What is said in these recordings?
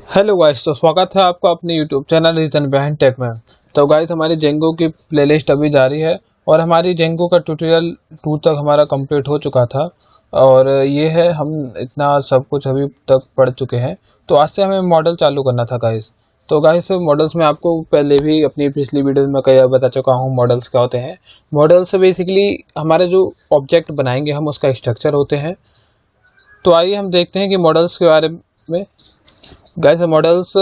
Hello guys, तो स्वागत है आपका अपने YouTube channel Reason Behind Tech में। तो गाइस, हमारी जेंगो की प्लेलिस्ट अभी जारी है और हमारी जेंगो का ट्यूटोरियल 2 तक हमारा कंप्लीट हो चुका था। और ये है, हम इतना सब कुछ अभी तक पढ़ चुके हैं। तो आज से हमें मॉडल चालू करना था गाइस। तो गाइस, मॉडल्स में आपको पहले भी अपनी पिछली वीडियोस में कई बार बता चुका हूँ मॉडल्स क्या होते हैं। मॉडल्स बेसिकली हमारे जो ऑब्जेक्ट बनाएंगे हम, उसका स्ट्रक्चर होते हैं। तो आइए हम देखते हैं कि मॉडल्स के बारे में। गाइस, मॉडल्स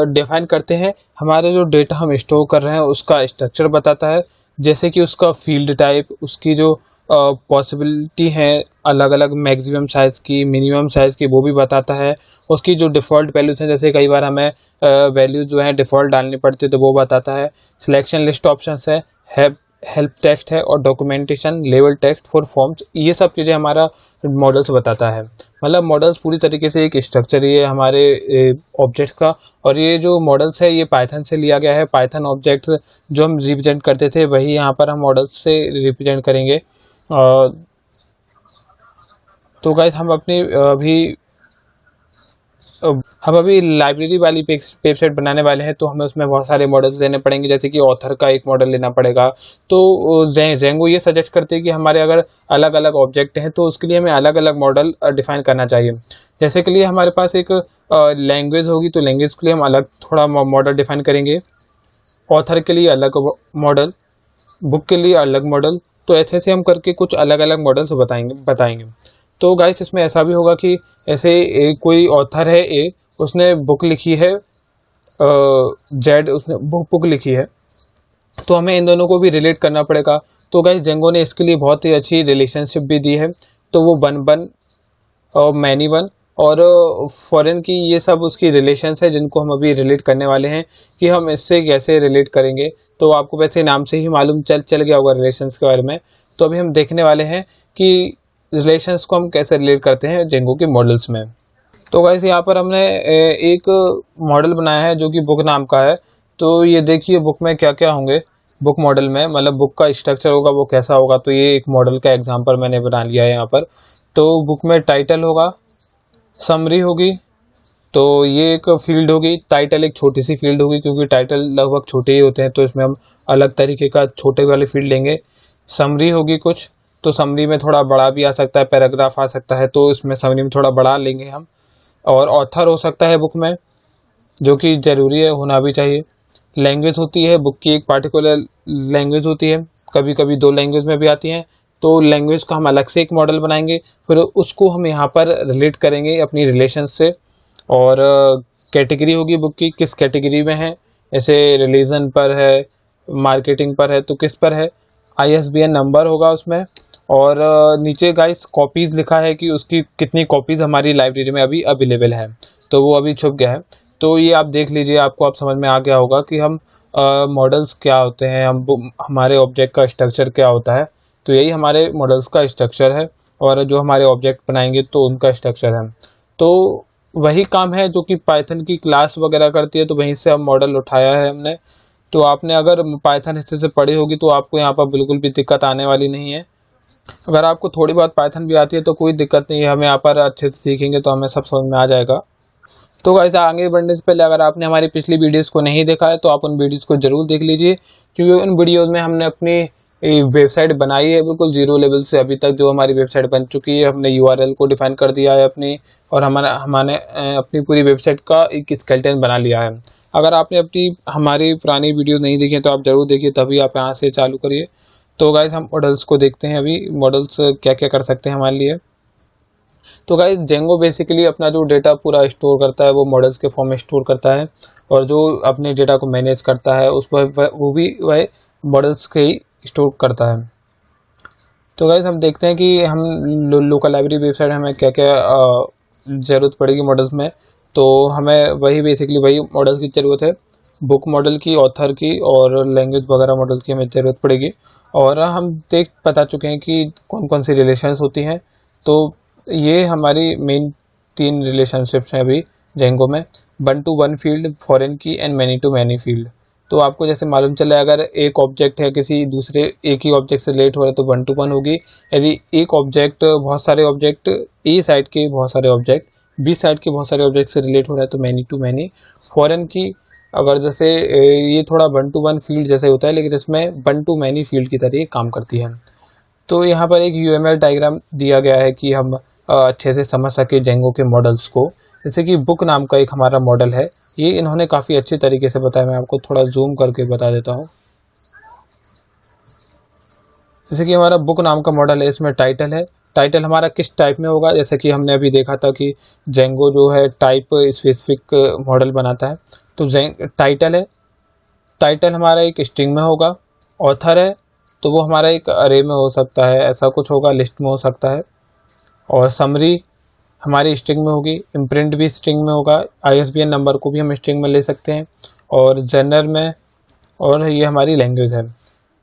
डिफाइन करते हैं हमारे जो डेटा हम स्टोर कर रहे हैं उसका स्ट्रक्चर बताता है। जैसे कि उसका फील्ड टाइप, उसकी जो पॉसिबिलिटी है अलग अलग मैक्सिमम साइज की, मिनिमम साइज की, वो भी बताता है। उसकी जो डिफ़ॉल्ट वैल्यूज हैं, जैसे कई बार हमें वैल्यू जो है डिफ़ॉल्ट डालनी पड़ती है तो वो बताता है। सिलेक्शन लिस्ट ऑप्शंस है, हेल्प टेक्स्ट है और documentation level text for forms. ये सब चीज़ें हमारा मॉडल्स बताता है। मतलब मॉडल्स पूरी तरीके से एक स्ट्रक्चर ही है हमारे ऑब्जेक्ट का। और ये जो मॉडल्स है ये पाइथन से लिया गया है। पाइथन ऑब्जेक्ट जो हम रिप्रेजेंट करते थे वही यहाँ पर हम मॉडल्स से रिप्रेजेंट करेंगे। तो गाइस, हम अभी लाइब्रेरी वाली वेबसाइट बनाने वाले हैं। तो हमें उसमें बहुत सारे मॉडल्स लेने पड़ेंगे, जैसे कि ऑथर का एक मॉडल लेना पड़ेगा। तो जेंगो ये सजेस्ट करते हैं कि हमारे अगर अलग अलग ऑब्जेक्ट हैं तो उसके लिए हमें अलग अलग मॉडल डिफाइन करना चाहिए। जैसे के लिए हमारे पास एक लैंग्वेज होगी तो लैंग्वेज के लिए हम अलग थोड़ा मॉडल डिफाइन करेंगे। ऑथर के लिए अलग मॉडल, बुक के लिए अलग मॉडल। तो ऐसे ऐसे हम करके कुछ अलग अलग मॉडल्स बताएंगे। तो गाइस, इसमें ऐसा भी होगा कि ऐसे कोई ऑथर है ए, उसने बुक लिखी है, जेड उसने बुक लिखी है। तो हमें इन दोनों को भी रिलेट करना पड़ेगा। तो गाइस, जेंगो ने इसके लिए बहुत ही अच्छी रिलेशनशिप भी दी है। तो वो वन वन और मैनी वन और फॉरेन की, ये सब उसकी रिलेशंस है जिनको हम अभी रिलेट करने वाले हैं कि हम इससे कैसे रिलेट करेंगे। तो आपको वैसे नाम से ही मालूम चल गया होगा रिलेशंस के बारे में। तो अभी हम देखने वाले हैं कि रिलेशंस को हम कैसे रिलेट करते हैं जेंगो के मॉडल्स में। तो गाइस, यहाँ पर हमने एक मॉडल बनाया है जो कि बुक नाम का है। तो ये देखिए बुक में क्या क्या होंगे। बुक मॉडल में मतलब बुक का स्ट्रक्चर होगा वो कैसा होगा। तो ये एक मॉडल का एग्जांपल मैंने बना लिया है यहाँ पर। तो बुक में टाइटल होगा, समरी होगी। तो ये एक फील्ड होगी। टाइटल एक छोटी सी फील्ड होगी क्योंकि टाइटल लगभग छोटे ही होते हैं, तो इसमें हम अलग तरीके का छोटे वाले फील्ड लेंगे। समरी होगी कुछ, तो समरी में थोड़ा बड़ा भी आ सकता है, पैराग्राफ आ सकता है, तो इसमें समरी में थोड़ा बड़ा लेंगे हम। और ऑथर हो सकता है बुक में, जो कि ज़रूरी है, होना भी चाहिए। लैंग्वेज होती है बुक की, एक पार्टिकुलर लैंग्वेज होती है, कभी कभी 2 लैंग्वेज में भी आती हैं। तो लैंग्वेज का हम अलग से एक मॉडल बनाएंगे, फिर उसको हम यहाँ पर रिलेट करेंगे अपनी रिलेशन से। और कैटेगरी होगी बुक की, किस कैटेगरी में है, ऐसे रिलीजन पर है, मार्केटिंग पर है, तो किस पर है। ISBN नंबर होगा उसमें। और नीचे गाइस कॉपीज़ लिखा है कि उसकी कितनी कॉपीज़ हमारी लाइब्रेरी में अभी अवेलेबल है। तो वो अभी छुप गया है। तो ये आप देख लीजिए, आपको आप समझ में आ गया होगा कि हम मॉडल्स क्या होते हैं, हमारे ऑब्जेक्ट का स्ट्रक्चर क्या होता है। तो यही हमारे मॉडल्स का स्ट्रक्चर है और जो हमारे ऑब्जेक्ट बनाएंगे तो उनका स्ट्रक्चर है। तो वही काम है जो कि पाइथन की क्लास वगैरह करती है, तो वहीं से हम मॉडल उठाया है हमने। तो आपने अगर पाइथन हिस्से से पढ़ी होगी तो आपको यहाँ पर बिल्कुल भी दिक्कत आने वाली नहीं है। अगर आपको थोड़ी बहुत पाइथन भी आती है तो कोई दिक्कत नहीं है, हमें यहाँ पर अच्छे से सीखेंगे तो हमें सब समझ में आ जाएगा। तो गाइस, आगे बढ़ने से पहले अगर आपने हमारी पिछली वीडियोस को नहीं देखा है तो आप उन वीडियोस को जरूर देख लीजिए, क्योंकि उन वीडियोस में हमने अपनी वेबसाइट बनाई है बिल्कुल जीरो लेवल से अभी तक। जो हमारी वेबसाइट बन चुकी है, हमने URL को डिफाइन कर दिया है अपनी, और हमने अपनी पूरी वेबसाइट का एक स्केलेटन बना लिया है। अगर आपने हमारी पुरानी वीडियो नहीं देखी है तो आप जरूर देखिए, तभी आप यहाँ से चालू करिए। तो गाइस, हम मॉडल्स को देखते हैं अभी, मॉडल्स क्या क्या कर सकते हैं हमारे लिए। तो गाइस, जेंगो बेसिकली अपना जो डेटा पूरा स्टोर करता है वो मॉडल्स के फॉर्म में स्टोर करता है, और जो अपने डेटा को मैनेज करता है उस पर वो भी वह मॉडल्स के ही स्टोर करता है। तो गाइस, हम देखते हैं कि हम लोकल लाइब्रेरी वेबसाइट हमें क्या क्या ज़रूरत पड़ेगी मॉडल्स में। तो हमें वही बेसिकली वही मॉडल्स की ज़रूरत है, बुक मॉडल की, ऑथर की और लैंग्वेज वगैरह मॉडल्स की हमें ज़रूरत पड़ेगी। और हम बता चुके हैं कि कौन कौन सी रिलेशंस होती हैं। तो ये हमारी मेन 3 रिलेशनशिप्स हैं अभी जेंगो में, 1 to 1 field, foreign key and many to many field. तो आपको जैसे मालूम चले, अगर एक ऑब्जेक्ट है किसी दूसरे एक ही ऑब्जेक्ट से रिलेट हो रहा है तो 1 to 1 होगी। यदि एक ऑब्जेक्ट बहुत सारे ऑब्जेक्ट, ए साइड के बहुत सारे ऑब्जेक्ट बी साइड के बहुत सारे ऑब्जेक्ट से रिलेट हो रहा है तो मैनी टू मैनी। फॉरेन की अगर जैसे ये थोड़ा 1 to 1 फील्ड जैसे होता है, लेकिन इसमें 1 to many फील्ड की तरह ये काम करती है। तो यहाँ पर एक UML डायग्राम दिया गया है कि हम अच्छे से समझ सके जेंगो के मॉडल्स को। जैसे कि बुक नाम का एक हमारा मॉडल है, ये इन्होंने काफ़ी अच्छे तरीके से बताया। मैं आपको थोड़ा जूम करके बता देता हूँ। जैसे कि हमारा बुक नाम का मॉडल है, इसमें टाइटल है। टाइटल हमारा किस टाइप में होगा, जैसे कि हमने अभी देखा था कि जेंगो जो है टाइप स्पेसिफिक मॉडल बनाता है। तो टाइटल है, टाइटल हमारा एक स्ट्रिंग में होगा। ऑथर है तो वो हमारा एक अरे में हो सकता है, ऐसा कुछ होगा, लिस्ट में हो सकता है। और समरी हमारी स्ट्रिंग में होगी। इम्प्रिंट भी स्ट्रिंग में होगा। ISBN नंबर को भी हम स्ट्रिंग में ले सकते हैं, और जनरल में। और ये हमारी लैंग्वेज है।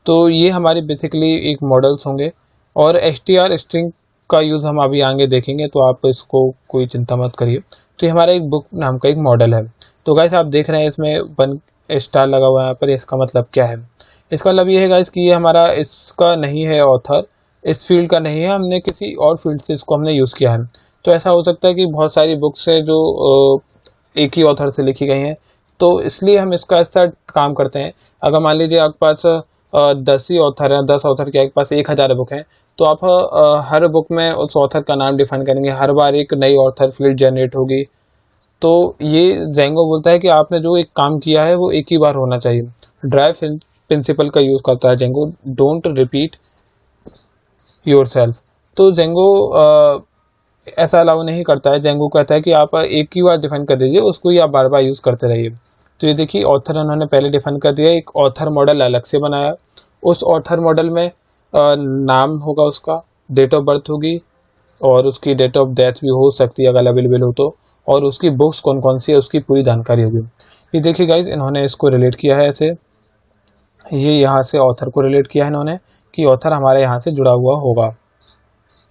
तो ये हमारी बेसिकली एक मॉडल्स होंगे। और str स्ट्रिंग का यूज़ हम अभी आगे देखेंगे, तो आप इसको कोई चिंता मत करिए। तो ये हमारा एक बुक नाम का एक मॉडल है। तो गाइस आप देख रहे हैं इसमें 1 स्टार लगा हुआ है यहाँ पर। इसका मतलब क्या है? इसका मतलब ये है गाइस कि ये हमारा इसका नहीं है, ऑथर इस फील्ड का नहीं है, हमने किसी और फील्ड से इसको हमने यूज़ किया है। तो ऐसा हो सकता है कि बहुत सारी बुक्स है जो एक ही ऑथर से लिखी गई हैं, तो इसलिए हम इसका ऐसा काम करते हैं। अगर मान लीजिए आपके पास 10 ही ऑथर हैं, 10 ऑथर के आपके पास 1000 बुक हैं, तो आप हर बुक में उस ऑथर का नाम डिफाइन करेंगे। हर बार एक नई ऑथर फील्ड जनरेट होगी। तो ये जेंगो बोलता है कि आपने जो एक काम किया है वो एक ही बार होना चाहिए। ड्राइव प्रिंसिपल का यूज़ करता है जेंगो, डोंट रिपीट योरसेल्फ। तो जेंगो ऐसा अलाउ नहीं करता है। जेंगो कहता है कि आप एक ही बार डिफाइन कर दीजिए, उसको ही आप बार बार यूज़ करते रहिए। तो ये देखिए, ऑथर उन्होंने पहले डिफाइन कर दिया, एक ऑथर मॉडल अलग से बनाया। उस ऑथर मॉडल में नाम होगा उसका, डेट ऑफ बर्थ होगी, और उसकी डेट ऑफ डेथ भी हो सकती है अगर अवेलेबल हो तो, और उसकी बुक्स कौन कौन सी है उसकी पूरी जानकारी होगी। ये देखिए गाइज, इन्होंने इसको रिलेट किया है ऐसे, ये यहाँ से ऑथर को रिलेट किया है इन्होंने कि ऑथर हमारे यहाँ से जुड़ा हुआ होगा।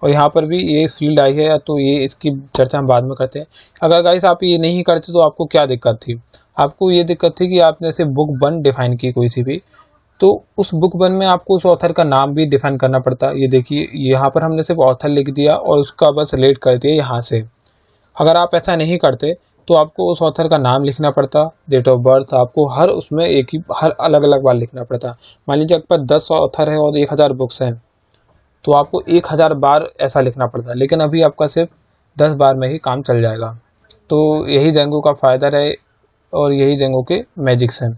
और यहाँ पर भी ये फील्ड आई है, तो ये इसकी चर्चा हम बाद में करते हैं। अगर गाइस आप ये नहीं करते तो आपको क्या दिक्कत थी? आपको ये दिक्कत थी कि आपने जैसे बुक 1 डिफाइन की कोई सी भी, तो उस बुक 1 में आपको उस ऑथर का नाम भी डिफाइन करना पड़ता। ये देखिए, यहाँ पर हमने सिर्फ ऑथर लिख दिया और उसका बस रिलेट कर दिया यहाँ से। अगर आप ऐसा नहीं करते तो आपको उस ऑथर का नाम लिखना पड़ता, डेट ऑफ बर्थ आपको हर उसमें हर अलग अलग बार लिखना पड़ता। मान लीजिए आपके पास 10 ऑथर है और 1000 बुक्स हैं, तो आपको 1000 बार ऐसा लिखना पड़ता है, लेकिन अभी आपका सिर्फ 10 बार में ही काम चल जाएगा। तो यही जेंगो का फ़ायदा है और यही जेंगो के मैजिक्स हैं।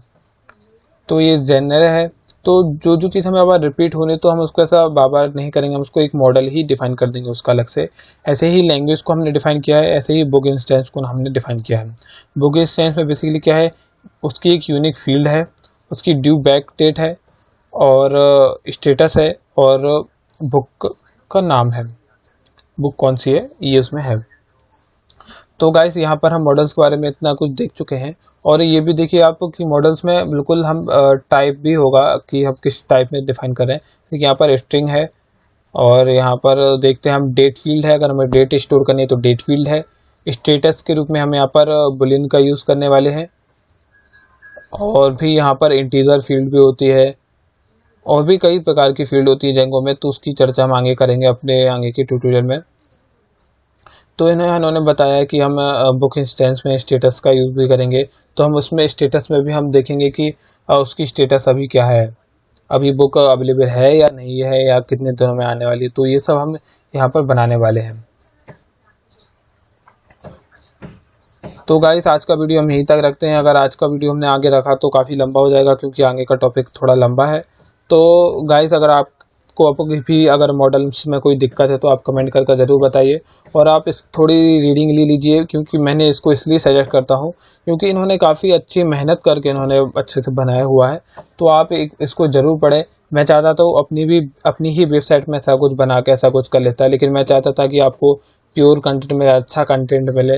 तो ये जेनर है, तो जो जो चीज़ हमें बार रिपीट होने, तो हम उसको ऐसा बार बार नहीं करेंगे, हम उसको एक मॉडल ही डिफाइन कर देंगे उसका अलग से। ऐसे ही लैंग्वेज को हमने डिफाइन किया है, ऐसे ही बुक इंस्टेंस को हमने डिफाइन किया है। बुक इंस्टेंस में बेसिकली क्या है, उसकी एक यूनिक फील्ड है, उसकी ड्यू बैक डेट है, और स्टेटस है, और बुक का नाम है, बुक कौन सी है ये उसमें है। तो गाइस यहाँ पर हम मॉडल्स के बारे में इतना कुछ देख चुके हैं। और ये भी देखिए आप कि मॉडल्स में बिल्कुल हम टाइप भी होगा कि हम किस टाइप में डिफाइन कर रहे हैं। देखिए यहाँ पर स्ट्रिंग है, और यहाँ पर देखते हैं हम डेट फील्ड है, अगर हमें डेट स्टोर करनी है तो डेट फील्ड है। स्टेटस के रूप में हम यहाँ पर बुलियन का यूज़ करने वाले हैं, और भी यहाँ पर इंटीजर फील्ड भी होती है, और भी कई प्रकार की फील्ड होती है जेंगो में, तो उसकी चर्चा हम आगे करेंगे अपने आगे के ट्यूटोरियल में। तो इन्होंने बताया कि हम बुक इंस्टेंस में स्टेटस का यूज़ भी करेंगे, तो हम उसमें स्टेटस में भी हम देखेंगे कि उसकी स्टेटस अभी क्या है, अभी बुक अवेलेबल है या नहीं है, या कितने दिनों में आने वाली है। तो ये सब हम यहाँ पर बनाने वाले हैं। तो गाइस आज का वीडियो हम यहीं तक रखते हैं। अगर आज का वीडियो हमने आगे रखा तो काफ़ी लंबा हो जाएगा, क्योंकि आगे का टॉपिक थोड़ा लंबा है। तो गाइस अगर आपको भी अगर मॉडल्स में कोई दिक्कत है तो आप कमेंट करके ज़रूर बताइए, और आप इस थोड़ी रीडिंग ले लीजिए, क्योंकि मैंने इसको इसलिए सजेस्ट करता हूँ क्योंकि इन्होंने काफ़ी अच्छी मेहनत करके इन्होंने अच्छे से बनाया हुआ है। तो आप इसको ज़रूर पढ़ें। मैं चाहता था अपनी ही वेबसाइट में ऐसा कुछ बना के ऐसा कुछ कर लेता, लेकिन मैं चाहता था कि आपको प्योर कंटेंट मिले, अच्छा कंटेंट मिले,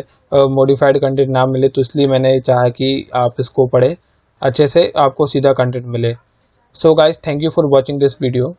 मॉडिफाइड कंटेंट ना मिले। तो इसलिए मैंने चाहा कि आप इसको पढ़ें, अच्छे से आपको सीधा कंटेंट मिले। So guys, thank you for watching this video.